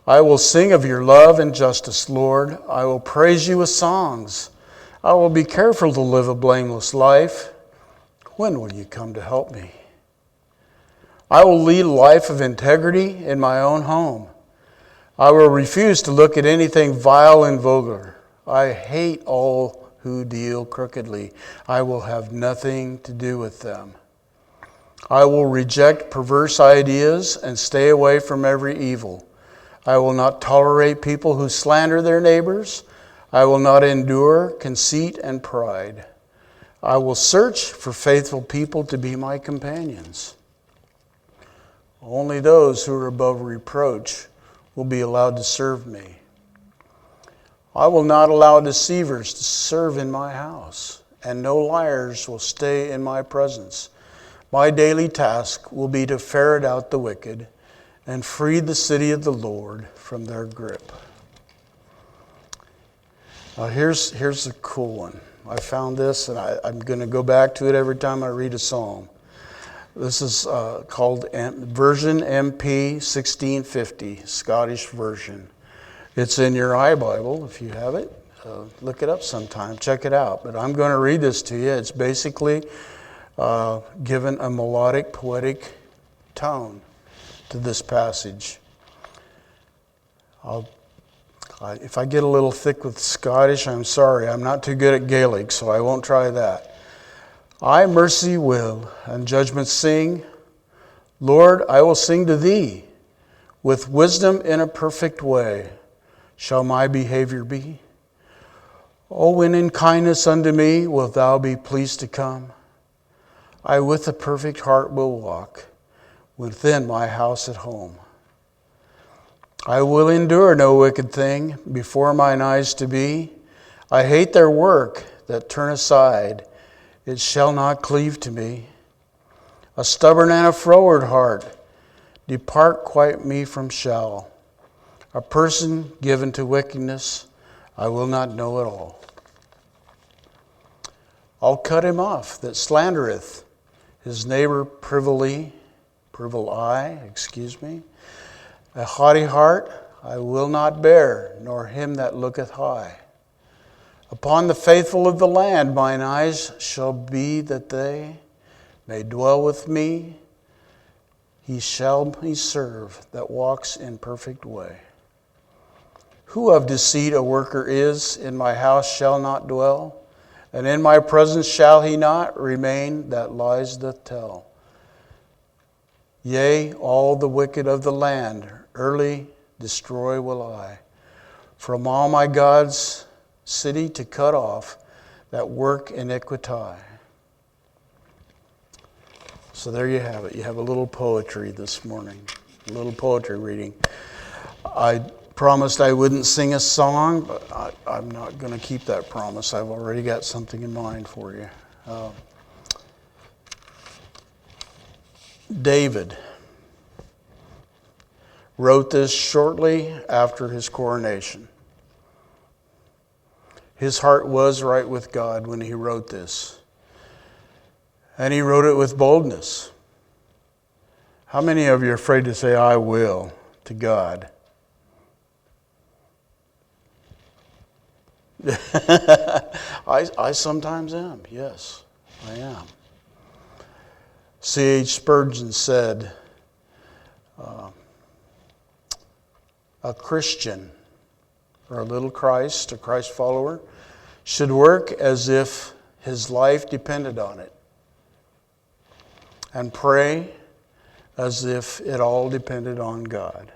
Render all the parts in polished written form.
I will sing of your love and justice, Lord. I will praise you with songs. I will be careful to live a blameless life. When will you come to help me? I will lead a life of integrity in my own home. I will refuse to look at anything vile and vulgar. I hate all who deal crookedly. I will have nothing to do with them. I will reject perverse ideas and stay away from every evil. I will not tolerate people who slander their neighbors. I will not endure conceit and pride. I will search for faithful people to be my companions. Only those who are above reproach will be allowed to serve me. I will not allow deceivers to serve in my house, and no liars will stay in my presence. My daily task will be to ferret out the wicked and free the city of the Lord from their grip. Here's a cool one. I found this, and I'm going to go back to it every time I read a psalm. This is called version MP 1650, Scottish version. It's in your iBible if you have it. Look it up sometime. Check it out. But I'm going to read this to you. It's basically given a melodic, poetic tone to this passage. If I get a little thick with Scottish, I'm sorry. I'm not too good at Gaelic, so I won't try that. I mercy will and judgment sing. Lord, I will sing to thee. With wisdom in a perfect way shall my behavior be. O when in kindness unto me wilt thou be pleased to come. I with a perfect heart will walk within my house at home. I will endure no wicked thing before mine eyes to be. I hate their work that turn aside. It shall not cleave to me. A stubborn and a froward heart, depart quite me from shall. A person given to wickedness, I will not know at all. I'll cut him off that slandereth his neighbor privily. A haughty heart I will not bear, nor him that looketh high. Upon the faithful of the land mine eyes shall be, that they may dwell with me. He shall me serve that walks in perfect way. Who of deceit a worker is, in my house shall not dwell, and in my presence shall he not remain that lies doth tell. Yea, all the wicked of the land early destroy will I. From all my God's city to cut off that work iniquity. So there you have it. You have a little poetry this morning, a little poetry reading. I promised I wouldn't sing a song, but I'm not going to keep that promise. I've already got something in mind for you. David wrote this shortly after his coronation. His heart was right with God when he wrote this. And he wrote it with boldness. How many of you are afraid to say, I will, to God? I sometimes am, yes, I am. C.H. Spurgeon said, a Christian, or a little Christ, a Christ follower, should work as if his life depended on it, and pray as if it all depended on God.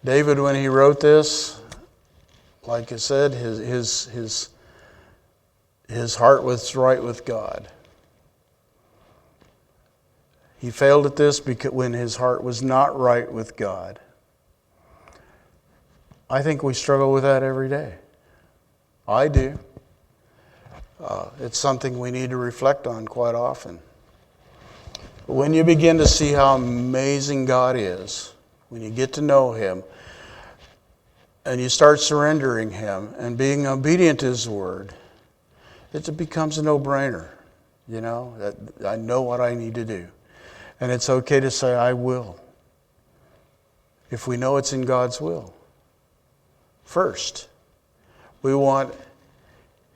David, when he wrote this, like I said, his heart was right with God. He failed at this because when his heart was not right with God. I think we struggle with that every day. I do. It's something we need to reflect on quite often. When you begin to see how amazing God is, when you get to know Him, and you start surrendering Him and being obedient to His Word, it becomes a no-brainer. You know, that I know what I need to do. And it's okay to say, I will. if we know it's in God's will. First, we want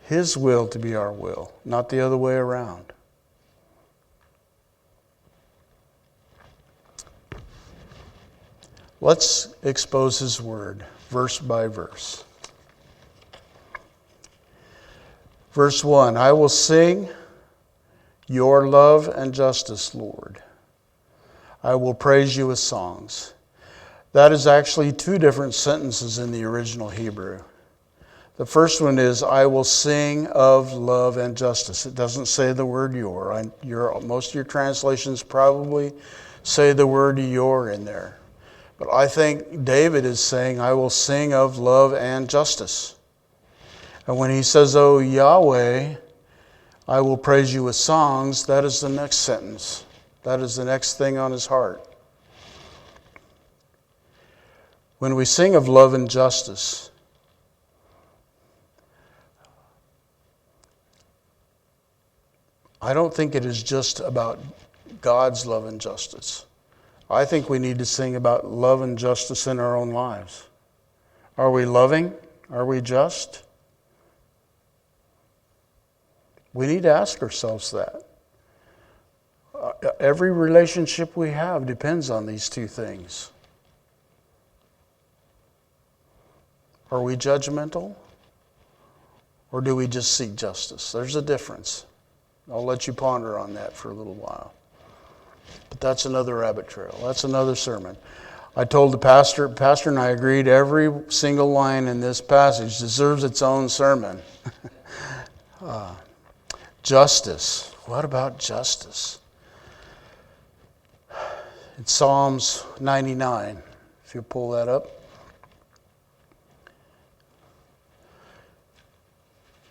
His will to be our will, not the other way around. Let's expose His Word, verse by verse. Verse 1, I will sing your love and justice, Lord. I will praise you with songs. That is actually two different sentences in the original Hebrew. The first one is, I will sing of love and justice. It doesn't say the word your. Most of your translations probably say the word your in there. But I think David is saying, I will sing of love and justice. And when he says, oh Yahweh, I will praise you with songs, that is the next sentence. That is the next thing on his heart. When we sing of love and justice, I don't think it is just about God's love and justice. I think we need to sing about love and justice in our own lives. Are we loving? Are we just? We need to ask ourselves that. Every relationship we have depends on these two things. Are we judgmental? Or do we just seek justice? There's a difference. I'll let you ponder on that for a little while. But that's another rabbit trail. That's another sermon. I told the pastor and I agreed every single line in this passage deserves its own sermon. Justice. What about justice? It's Psalms 99, if you pull that up.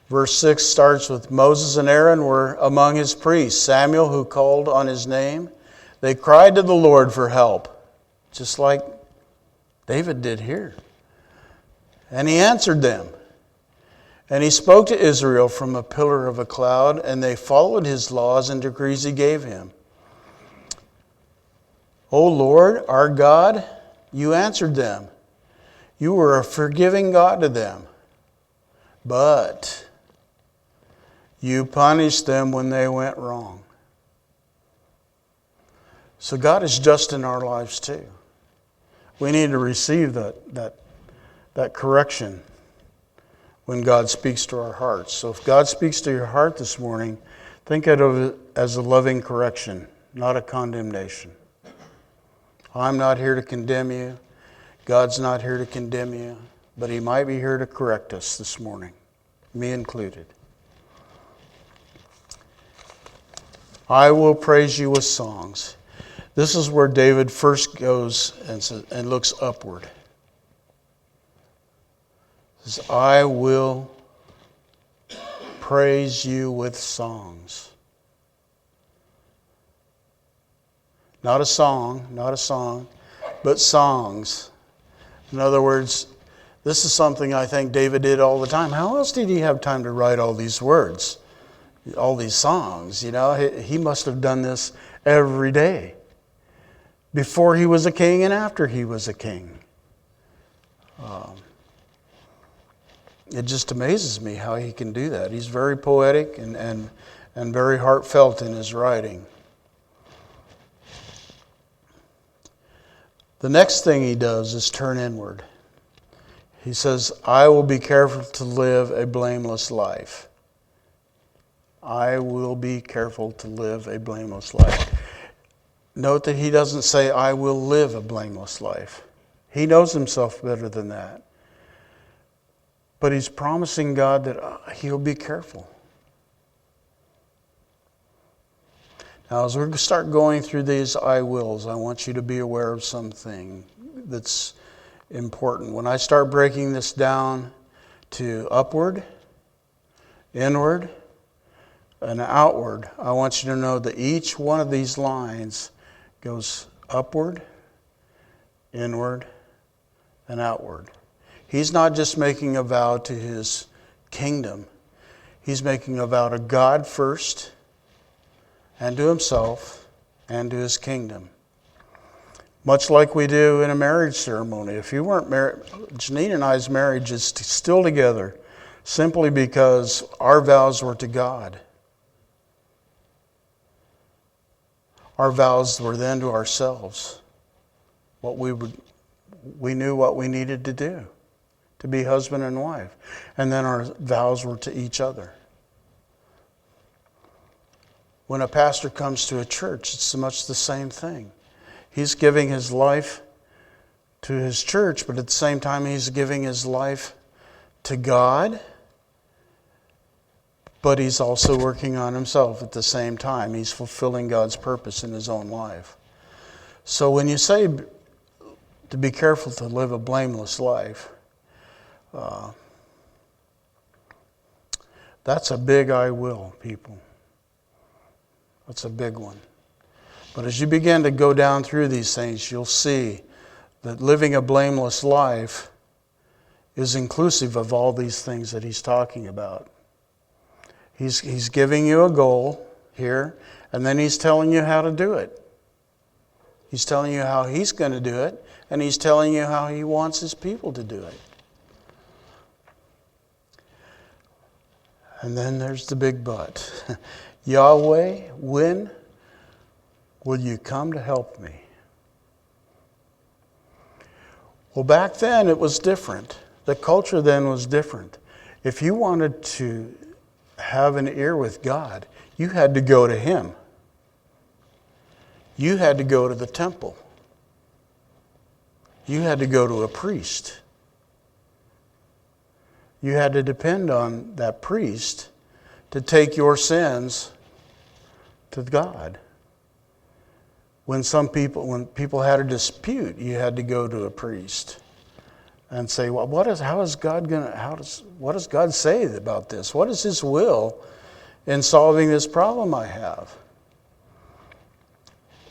Verse 6 starts with Moses and Aaron were among his priests. Samuel, who called on his name, they cried to the Lord for help, just like David did here. And he answered them. And he spoke to Israel from a pillar of a cloud, and they followed his laws and decrees he gave him. O Lord, our God, you answered them. You were a forgiving God to them. But you punished them when they went wrong. So God is just in our lives too. We need to receive that correction when God speaks to our hearts. So if God speaks to your heart this morning, think of it as a loving correction, not a condemnation. I'm not here to condemn you. God's not here to condemn you. But He might be here to correct us this morning, me included. I will praise you with songs. This is where David first goes and looks upward. He says, I will praise you with songs. Not a song, but songs. In other words, this is something I think David did all the time. How else did he have time to write all these words, all these songs? You know, he must have done this every day, before he was a king and after he was a king. It just amazes me how he can do that. He's very poetic and very heartfelt in his writing. The next thing he does is turn inward. He says, I will be careful to live a blameless life. I will be careful to live a blameless life. Note that he doesn't say, I will live a blameless life. He knows himself better than that. But he's promising God that he'll be careful. Now, as we start going through these I wills, I want you to be aware of something that's important. When I start breaking this down to upward, inward, and outward, I want you to know that each one of these lines goes upward, inward, and outward. He's not just making a vow to his kingdom. He's making a vow to God first, and to himself, and to his kingdom. Much like we do in a marriage ceremony. If you weren't married, Janine and I's marriage is still together simply because our vows were to God. Our vows were then to ourselves. We knew what we needed to do to be husband and wife. And then our vows were to each other. When a pastor comes to a church, it's much the same thing. He's giving his life to his church, but at the same time he's giving his life to God, but he's also working on himself at the same time. He's fulfilling God's purpose in his own life. So when you say to be careful to live a blameless life, that's a big I will, people. That's a big one. But as you begin to go down through these things, you'll see that living a blameless life is inclusive of all these things that he's talking about. He's giving you a goal here, and then he's telling you how to do it. He's telling you how he's going to do it, and he's telling you how he wants his people to do it. And then there's the big but. Yahweh, when will you come to help me? Well, back then it was different. The culture then was different. If you wanted to have an ear with God, you had to go to Him. You had to go to the temple. You had to go to a priest. You had to depend on that priest to take your sins to God. When people had a dispute, you had to go to a priest and say, "Well, what does God say about this? What is His will in solving this problem I have?"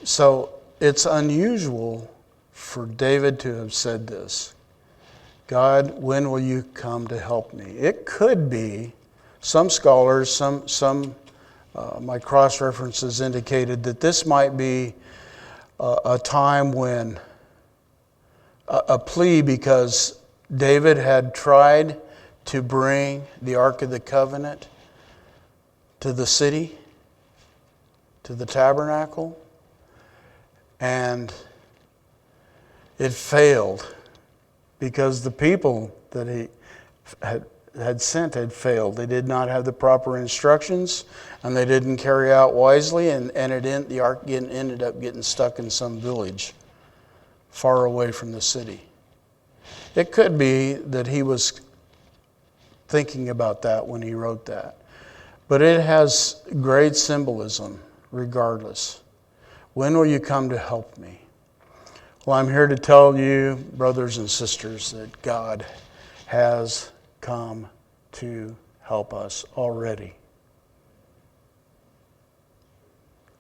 So it's unusual for David to have said this. God, when will you come to help me? It could be, some scholars, my cross-references indicated that this might be a time when a plea because David had tried to bring the Ark of the Covenant to the city, to the tabernacle, and it failed because the people that he had sent had failed. They did not have the proper instructions, and they didn't carry out wisely, and the ark ended up getting stuck in some village far away from the city. It could be that he was thinking about that when he wrote that. But it has great symbolism regardless. When will you come to help me? Well, I'm here to tell you, brothers and sisters, that God has come to help us already.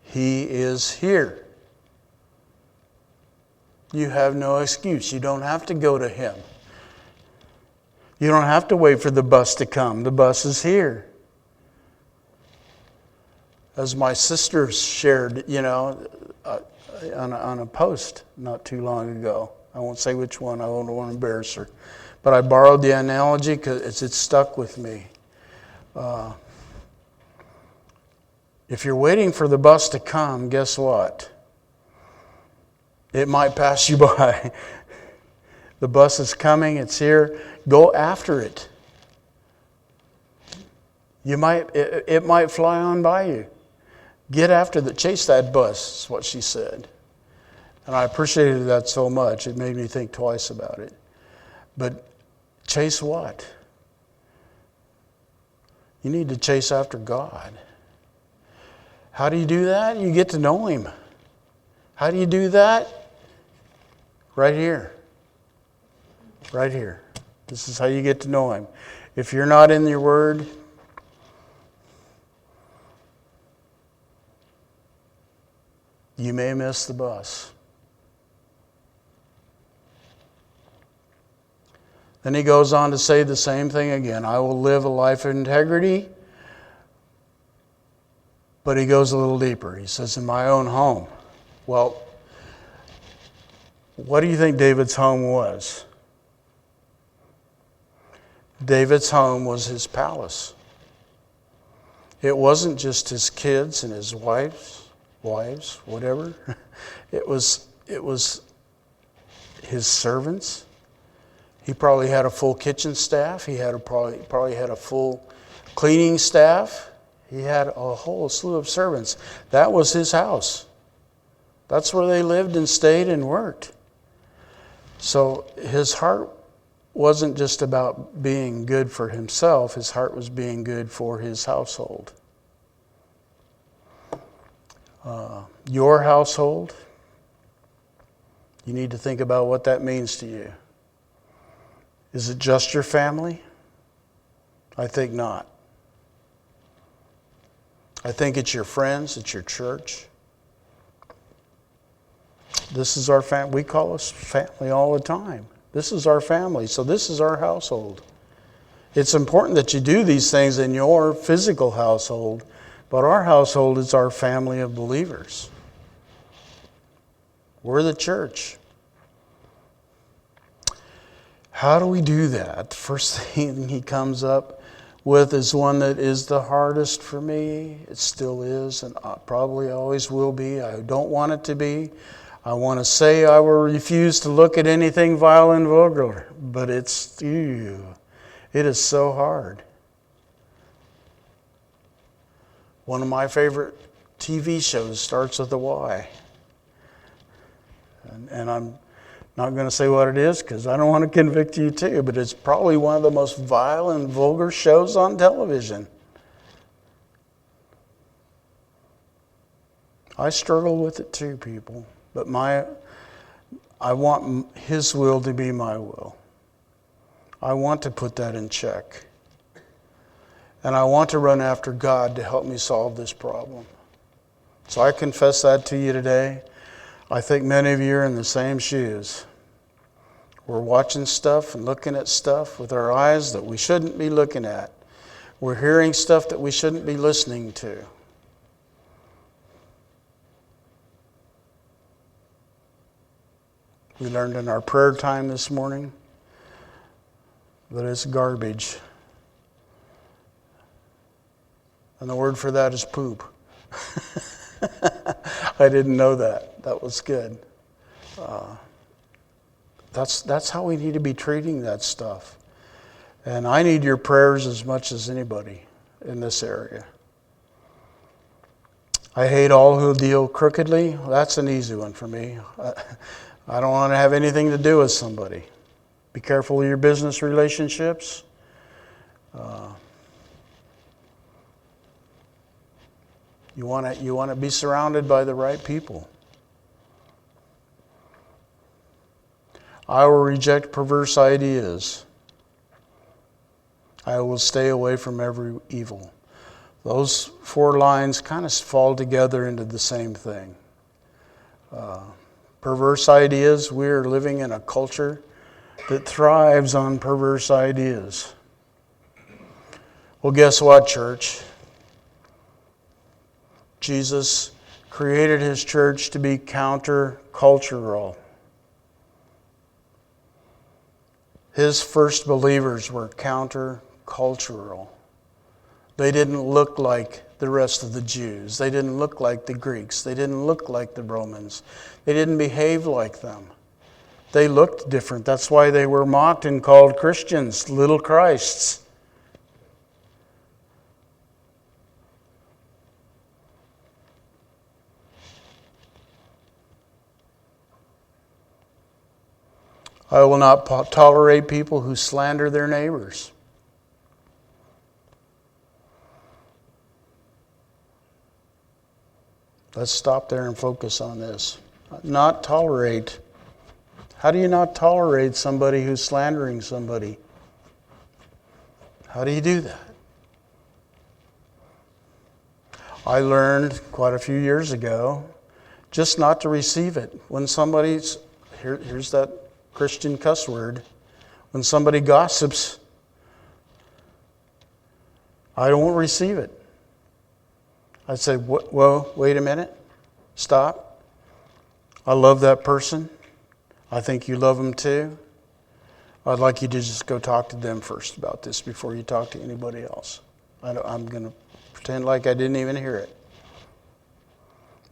He is here. You have no excuse. You don't have to go to Him. You don't have to wait for the bus to come. The bus is here. As my sister shared, on a post not too long ago. I won't say which one. I don't want to embarrass her. But I borrowed the analogy because it stuck with me. If you're waiting for the bus to come, guess what? It might pass you by. The bus is coming. It's here. Go after it. It might fly on by you. Get after chase that bus, is what she said. And I appreciated that so much. It made me think twice about it. But chase what? You need to chase after God. How do you do that? You get to know Him. How do you do that? Right here. Right here. This is how you get to know Him. If you're not in your Word, you may miss the bus. Then he goes on to say the same thing again. I will live a life of integrity. But he goes a little deeper. He says, in my own home. Well, What do you think David's home was? David's home was his palace. It wasn't just his kids and his wives, whatever. It was his servants. He probably had a full kitchen staff. He had probably had a full cleaning staff. He had a whole slew of servants. That was his house. That's where they lived and stayed and worked. So his heart wasn't just about being good for himself. His heart was being good for his household. Your household, you need to think about what that means to you. Is it just your family? I think not. I think it's your friends, it's your church. This is our family. We call us family all the time. This is our family, so this is our household. It's important that you do these things in your physical household, but our household is our family of believers. We're the church. How do we do that? The first thing he comes up with is one that is the hardest for me. It still is, and probably always will be. I don't want it to be. I want to say I will refuse to look at anything vile and vulgar, but it is so hard. One of my favorite TV shows starts with a Y. And I'm not going to say what it is because I don't want to convict you too, but it's probably one of the most vile and vulgar shows on television. I struggle with it too, people. But I want His will to be my will. I want to put that in check. And I want to run after God to help me solve this problem. So I confess that to you today. I think many of you are in the same shoes. We're watching stuff and looking at stuff with our eyes that we shouldn't be looking at. We're hearing stuff that we shouldn't be listening to. We learned in our prayer time this morning that it's garbage. And the word for that is poop. I didn't know that. That was good. That's how we need to be treating that stuff. And I need your prayers as much as anybody in this area. I hate all who deal crookedly. That's an easy one for me. I don't want to have anything to do with somebody. Be careful of your business relationships. You want to be surrounded by the right people. I will reject perverse ideas. I will stay away from every evil. Those 4 lines kind of fall together into the same thing. Perverse ideas, we are living in a culture that thrives on perverse ideas. Well, guess what, church? Jesus created His church to be counter-cultural. His first believers were counter-cultural. They didn't look like the rest of the Jews. They didn't look like the Greeks. They didn't look like the Romans. They didn't behave like them. They looked different. That's why they were mocked and called Christians, little Christs. I will not tolerate people who slander their neighbors. Let's stop there and focus on this. Not tolerate. How do you not tolerate somebody who's slandering somebody? How do you do that? I learned quite a few years ago just not to receive it. When somebody's, here's that Christian cuss word, when somebody gossips, I don't receive it. I'd say, well, wait a minute. Stop. I love that person. I think you love them too. I'd like you to just go talk to them first about this before you talk to anybody else. I'm going to pretend like I didn't even hear it.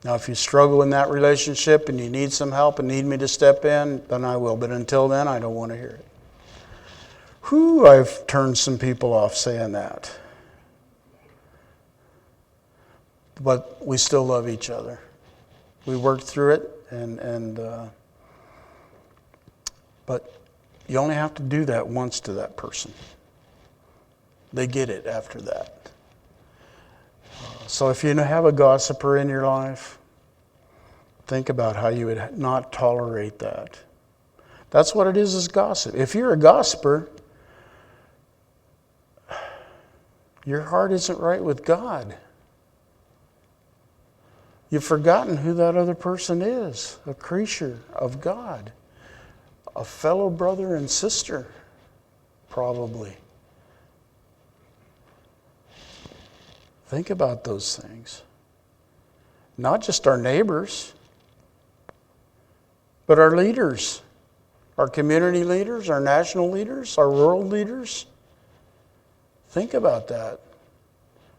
Now, if you struggle in that relationship and you need some help and need me to step in, then I will. But until then, I don't want to hear it. Whew, I've turned some people off saying that. But we still love each other. We worked through it, but you only have to do that once to that person. They get it after that. So if you have a gossiper in your life, think about how you would not tolerate that. That's what it is gossip. If you're a gossiper, your heart isn't right with God. You've forgotten who that other person is, a creature of God, a fellow brother and sister, probably. Think about those things. Not just our neighbors, but our leaders, our community leaders, our national leaders, our world leaders. Think about that.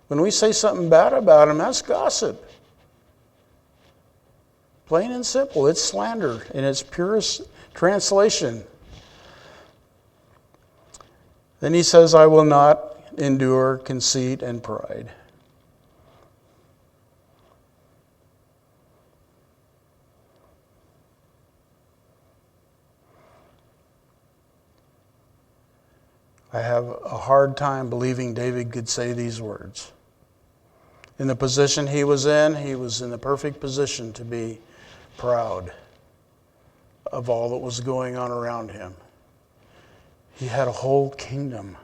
When we say something bad about them, that's gossip. Plain and simple. It's slander in its purest translation. Then he says, I will not endure conceit and pride. I have a hard time believing David could say these words. In the position he was in the perfect position to be proud of all that was going on around him. He had a whole kingdom.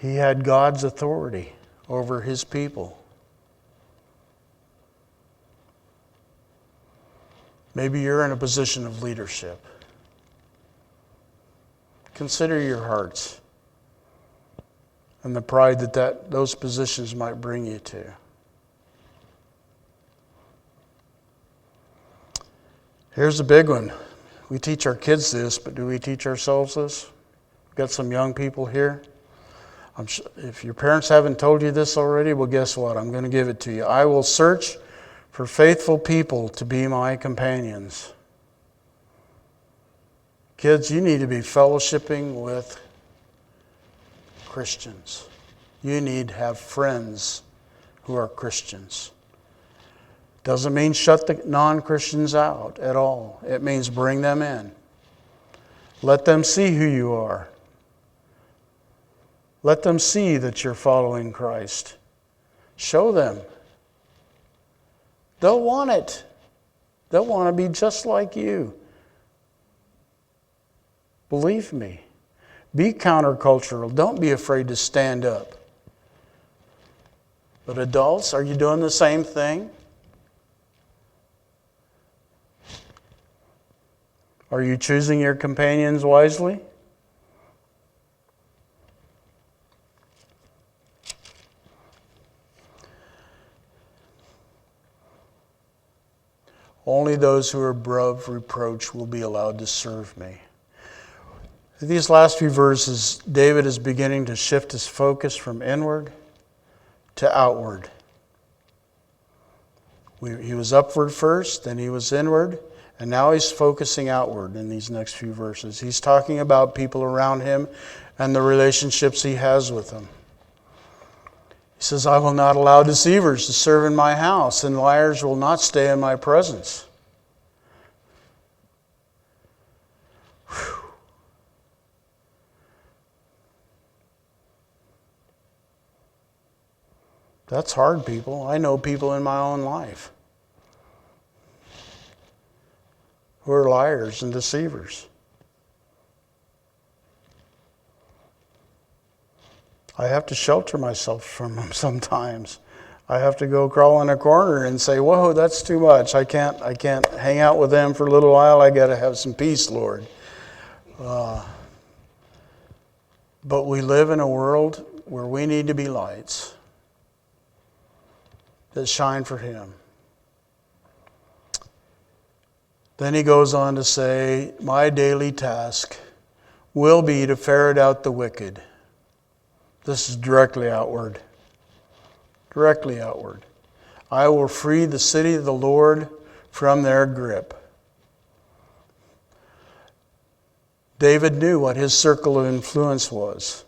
He had God's authority over his people. Maybe you're in a position of leadership. Consider your hearts and the pride that those positions might bring you to. Here's a big one. We teach our kids this, but do we teach ourselves this? We've got some young people here. If your parents haven't told you this already, well, guess what? I'm going to give it to you. I will search for faithful people to be my companions. Kids, you need to be fellowshipping with Christians. You need to have friends who are Christians. Doesn't mean shut the non-Christians out at all. It means bring them in. Let them see who you are. Let them see that you're following Christ. Show them. They'll want it. They'll want to be just like you. Believe me. Be countercultural. Don't be afraid to stand up. But adults, are you doing the same thing? Are you choosing your companions wisely? Only those who are above reproach will be allowed to serve me. These last few verses, David is beginning to shift his focus from inward to outward. He was upward first, then he was inward, and now he's focusing outward in these next few verses. He's talking about people around him and the relationships he has with them. He says, I will not allow deceivers to serve in my house, and liars will not stay in my presence. Whew. That's hard, people. I know people in my own life who are liars and deceivers. I have to shelter myself from them sometimes. I have to go crawl in a corner and say, whoa, that's too much. I can't hang out with them for a little while. I got to have some peace, Lord. But we live in a world where we need to be lights that shine for Him. Then he goes on to say, my daily task will be to ferret out the wicked. This is directly outward. Directly outward. I will free the city of the Lord from their grip. David knew what his circle of influence was.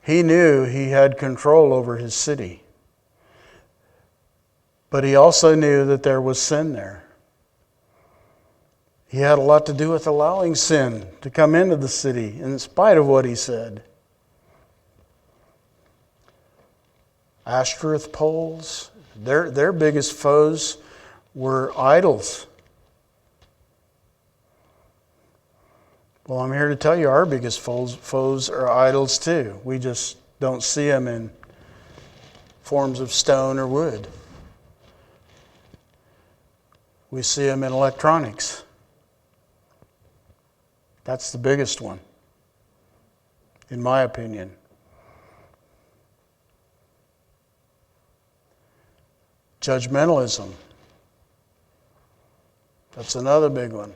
He knew he had control over his city. But he also knew that there was sin there. He had a lot to do with allowing sin to come into the city in spite of what he said. Ashtoreth poles, their biggest foes were idols. Well, I'm here to tell you our biggest foes are idols too. We just don't see them in forms of stone or wood. We see them in electronics. That's the biggest one, in my opinion. Judgmentalism. That's another big one.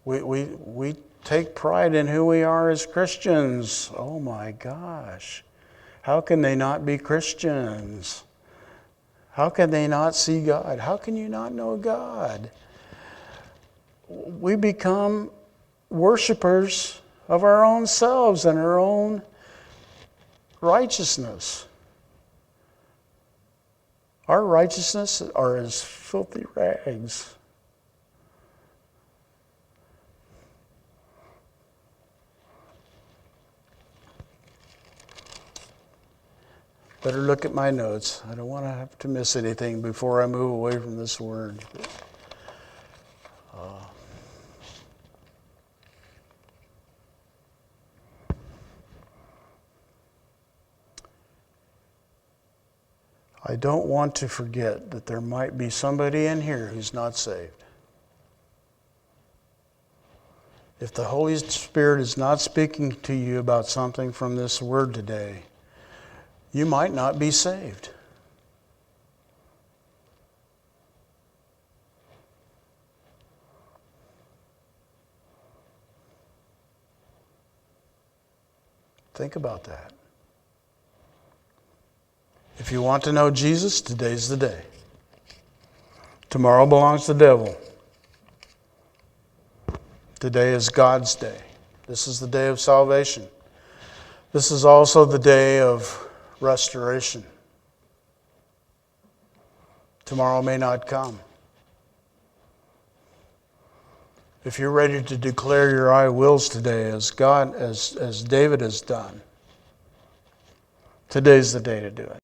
We take pride in who we are as Christians. Oh my gosh. How can they not be Christians? How can they not see God? How can you not know God? We become worshipers of our own selves and our own righteousness. Our righteousness are as filthy rags. Better look at my notes. I don't want to have to miss anything before I move away from this word. I don't want to forget that there might be somebody in here who's not saved. If the Holy Spirit is not speaking to you about something from this word today, you might not be saved. Think about that. If you want to know Jesus, today's the day. Tomorrow belongs to the devil. Today is God's day. This is the day of salvation. This is also the day of restoration. Tomorrow may not come. If you're ready to declare your I wills today as David has done, today's the day to do it.